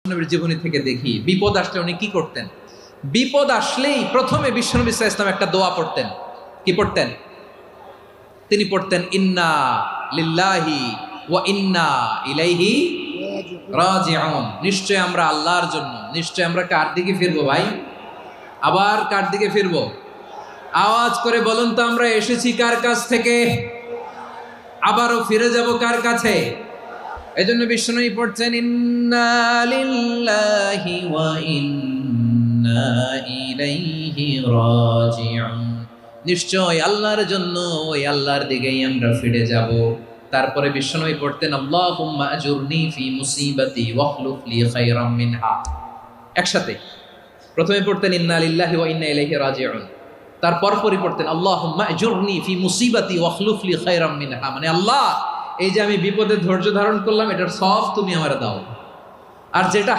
নবীর জীবনী থেকে দেখি বিপদ আসলে উনি কি করতেন। বিপদ আসলেই প্রথমে বিশ্বনবী সাল্লাল্লাহু আলাইহি ওয়াসাল্লাম একটা দোয়া পড়তেন। কি পড়তেন? তিনি পড়তেন ইন্না লিল্লাহি ওয়া ইন্না ইলাইহি রাজিউন। নিশ্চয় আমরা আল্লাহর জন্য, নিশ্চয় আমরা কার দিকে ফিরবো ভাই? আবার কার দিকে ফিরবো? আওয়াজ করে বলুন তো, আমরা এসেছি কার কাছ থেকে, আবারও ফিরে যাব কার কাছে? এজন্য বিশ্বনবী পড়ছেন ইন্না লিল্লাহি ওয়া ইন্না ইলাইহি রাজিউন। নিশ্চয় আল্লাহর জন্য, ওই আল্লাহর দিকেই আমরা ফিরে যাব। তারপরে বিশ্বনবী পড়তেন আল্লাহুম্মা আজুরনি ফি মুসিবাতি ওয়াখলুফ লি খায়রাম মিনহা। একসাথে প্রথমে পড়তেন ইন্না লিল্লাহি ওয়া ইন্না ইলাইহি রাজিউন, তারপর পড়তেন আল্লাহুম্মা আজুরনি ফি মুসিবাতি ওয়াখলুফ লি খায়রাম মিনহা। মানে আল্লাহ, এই যে আমি বিপদে ধৈর্য ধারণ করলাম, এটার সওয়াব তুমি আমারে দাও, আর যেটা